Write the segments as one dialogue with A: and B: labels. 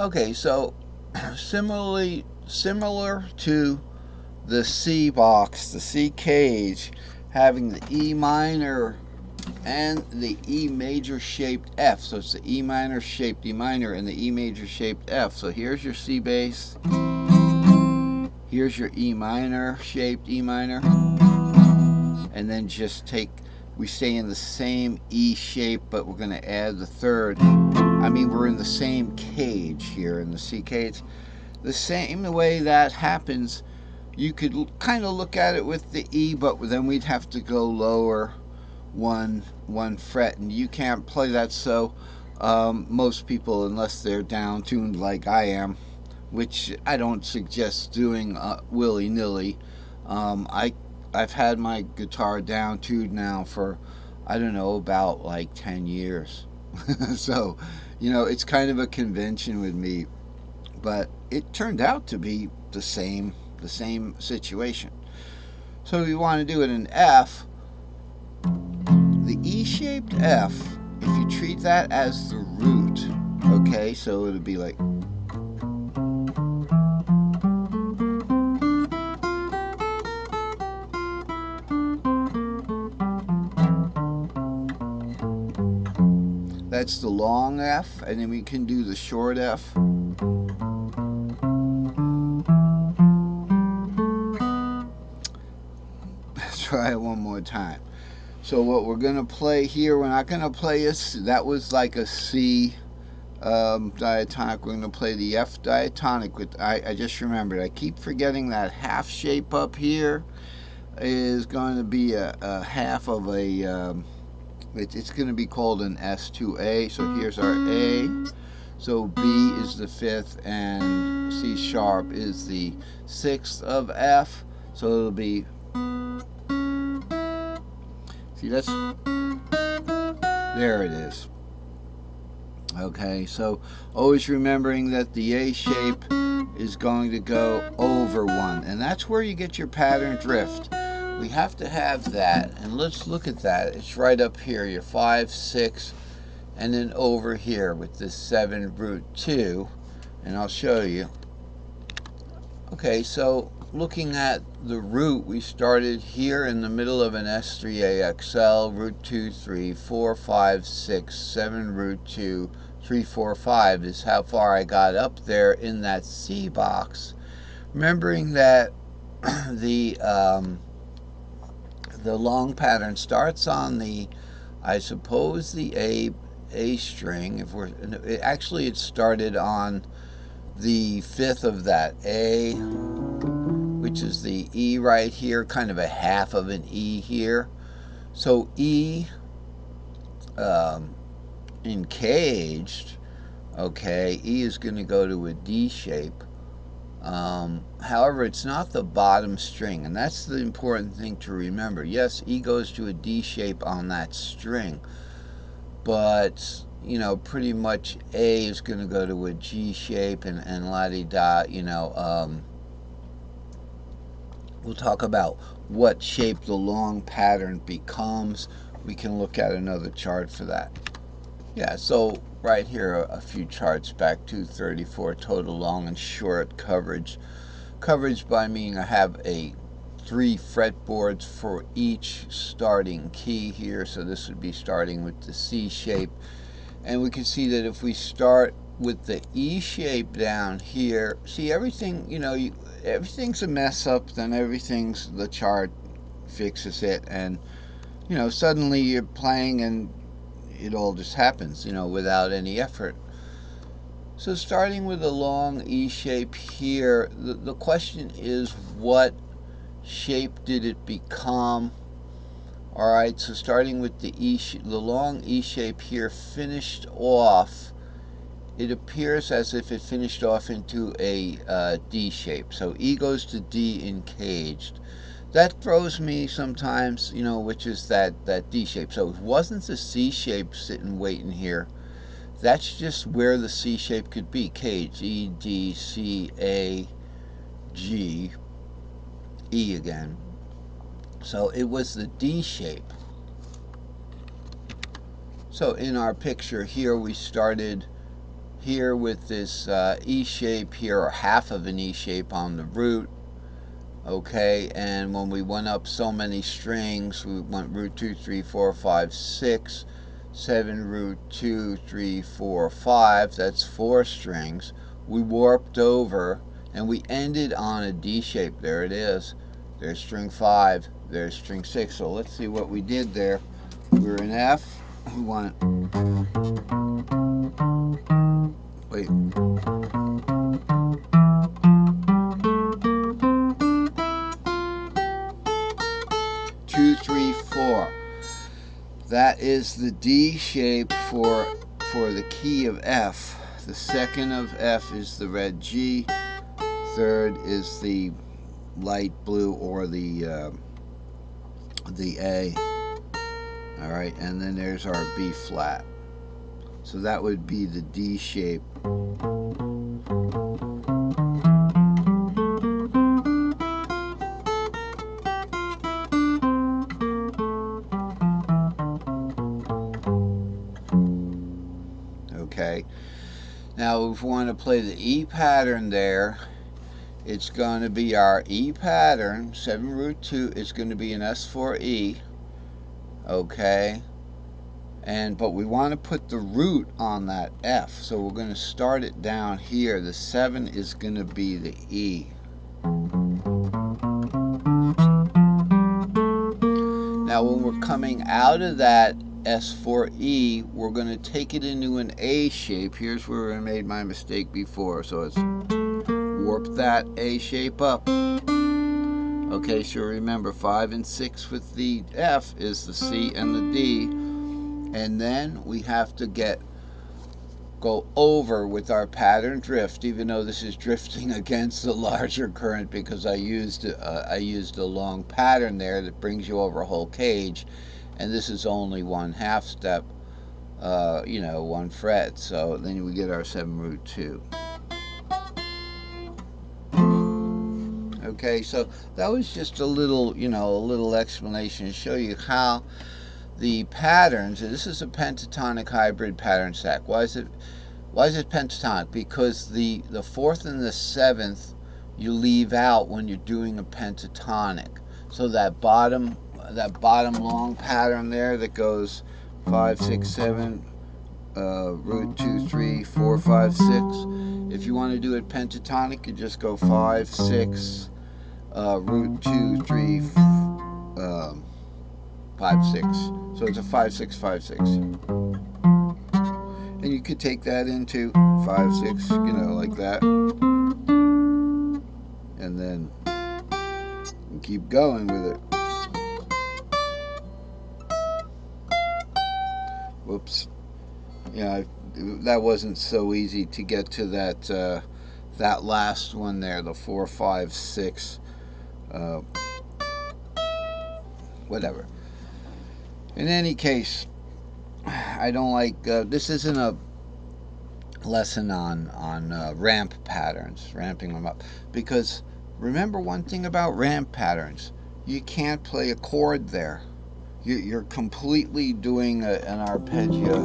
A: Okay, so similar to the C box, the C cage, having the E minor and the E major shaped F. So it's the E minor shaped E minor and the E major shaped F. So here's your C bass. Here's your E minor shaped E minor. And then just we stay in the same E shape, but we're going to add the third. I mean, we're in the same cage here in the C cage. The same way that happens, you could kind of look at it with the E, but then we'd have to go lower one fret, and you can't play that. So most people, unless they're down tuned like I am, which I don't suggest doing willy-nilly. I've had my guitar down tuned now for, I don't know, about like 10 years. So, it's kind of a convention with me, but it turned out to be the same situation. So we want to do it in F. The E-shaped F, if you treat that as the root, okay, so it'll be like, that's the long F, and then we can do the short F. Let's try it one more time. So what we're going to play here, we're not going to play that was like a C diatonic. We're going to play the F diatonic. I just remembered. I keep forgetting that half shape up here is going to be a half of a, it's going to be called an S2A. So here's our A. So B is the fifth, and C sharp is the sixth of F. So it'll be, see, there it is. Okay, so always remembering that the A shape is going to go over one, and that's where you get your pattern drift. We have to have that, and let's look at that. It's right up here, your 5, 6, and then over here with this 7 root 2, and I'll show you. Okay, so looking at the root, we started here in the middle of an S3AXL, root 2, 3, 4, 5, 6, 7, root 2, 3, 4, 5 is how far I got up there in that C box. Remembering that the long pattern starts on the, I suppose, the A string. Actually it started on the fifth of that A, which is the E right here, kind of a half of an E here. So E encaged, okay, E is going to go to a D shape. However, it's not the bottom string, and that's the important thing to remember. Yes, E goes to a D shape on that string, but pretty much A is going to go to a G shape, and la-di-da, we'll talk about what shape the long pattern becomes. We can look at another chart for that. Yeah, so right here, a few charts back, 234 total long and short coverage. Coverage by meaning I have 3 fretboards for each starting key here, so this would be starting with the C shape. And we can see that if we start with the E shape down here, see everything, everything's a mess up, then the chart fixes it, and suddenly you're playing and it all just happens, without any effort. So starting with a long E shape here, the question is, what shape did it become? Alright, so starting with the long E shape here finished off, it appears as if it finished off into a D shape. So E goes to D encaged. That throws me sometimes, which is that D shape. So it wasn't the C shape sitting waiting here. That's just where the C shape could be. Cage, E, D, C, A, G, E again. So it was the D shape. So in our picture here, we started here with this E shape here, or half of an E shape on the root. Okay, and when we went up so many strings, we went root 2, 3, 4, 5, 6, 7, root 2, 3, 4, 5, that's 4 strings. We warped over and we ended on a D shape. There it is. There's string 5, there's string 6. So let's see what we did there. We're in F. We want, wait. 2, 3, 4. That is the D shape for the key of F. The second of F is the red G. Third is the light blue, or the A. All right, and then there's our B flat. So that would be the D shape. Okay. Now, if we want to play the E pattern there, it's going to be our E pattern, 7 root 2. It's going to be an S4 E. Okay. But we want to put the root on that F, so we're going to start it down here. The 7 is going to be the E. Now when we're coming out of that S4E, we're going to take it into an A shape. Here's where I made my mistake before. So it's warp that A shape up. Okay, so remember 5 and 6 with the F is the C and the D. And then we have to go over with our pattern drift, even though this is drifting against the larger current, because I used a long pattern there that brings you over a whole cage, and this is only 1/2 step, 1 fret. So then we get our 7 root 2. Okay, so that was just a little explanation to show you how the patterns. This is a pentatonic hybrid pattern stack. Why is it pentatonic? Because the 4th and the 7th you leave out when you're doing a pentatonic. So that bottom long pattern there that goes 5, 6, 7, root 2, 3, 4, 5, 6. If you want to do it pentatonic, you just go 5, 6, root 2, 3, 5, 6. So it's a 5, 6, 5, 6. And you could take that into 5, 6, like that. And then you keep going with it. Whoops. Yeah, that wasn't so easy to get to that last one there, the 4, 5, 6. Whatever. In any case, I don't like. This isn't a lesson on ramp patterns, ramping them up, because remember one thing about ramp patterns: you can't play a chord there. You're completely doing an arpeggio.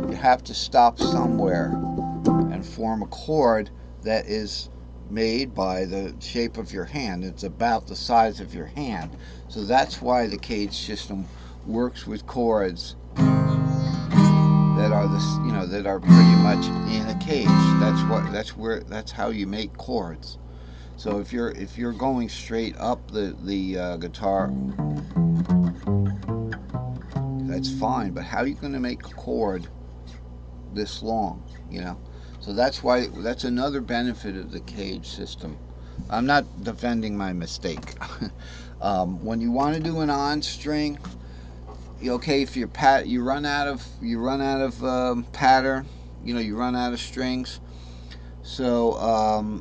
A: You have to stop somewhere and form a chord that is made by the shape of your hand. It's about the size of your hand. So that's why the cage system works with chords that are that are pretty much in a cage. That's how you make chords. So if you're going straight up the guitar, that's fine. But how are you going to make a chord this long? So that's another benefit of the cage system. I'm not defending my mistake. When you want to do an on string, okay, if you run out of pattern, you run out of strings. So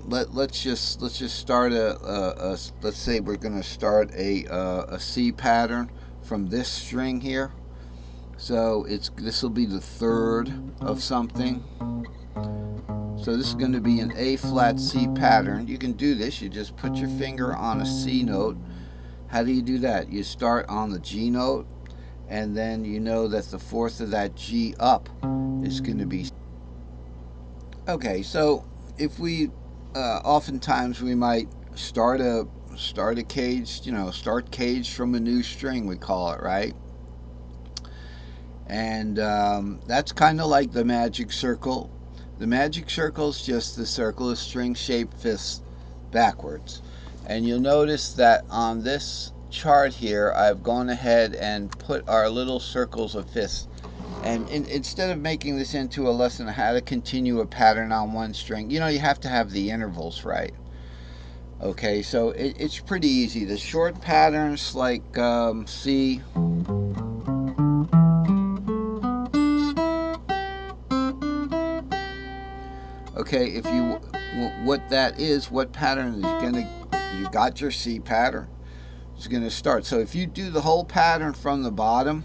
A: let's just start let's say we're going to start a C pattern from this string here. So this will be the 3rd of something. So this is going to be an A flat C pattern. You can do this. You just put your finger on a C note. How do you do that? You start on the G note, and then you know that the 4th of that G up is going to be Okay, so if we oftentimes we might start a cage, start cage from a new string, we call it, right? And that's kind of like the magic circle. The magic circle is just the circle of string shaped fifths backwards. And you'll notice that on this chart here, I've gone ahead and put our little circles of fifths. And instead of making this into a lesson on how to continue a pattern on one string, you have to have the intervals right. Okay, so it's pretty easy. The short patterns like C, okay, if you what that is, what pattern is gonna, you got your C pattern. It's gonna start. So if you do the whole pattern from the bottom,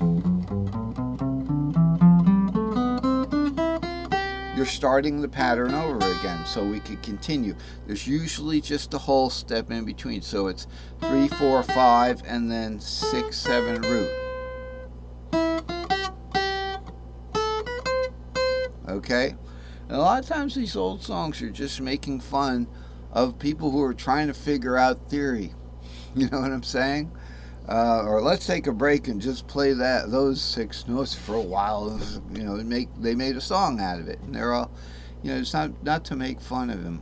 A: you're starting the pattern over again. So we could continue. There's usually just a whole step in between. So it's 3, 4, 5, and then 6, 7 root. Okay? And a lot of times these old songs are just making fun of people who are trying to figure out theory. You know what I'm saying? Or let's take a break and just play those 6 notes for a while. They made a song out of it, and they're all, it's not to make fun of him.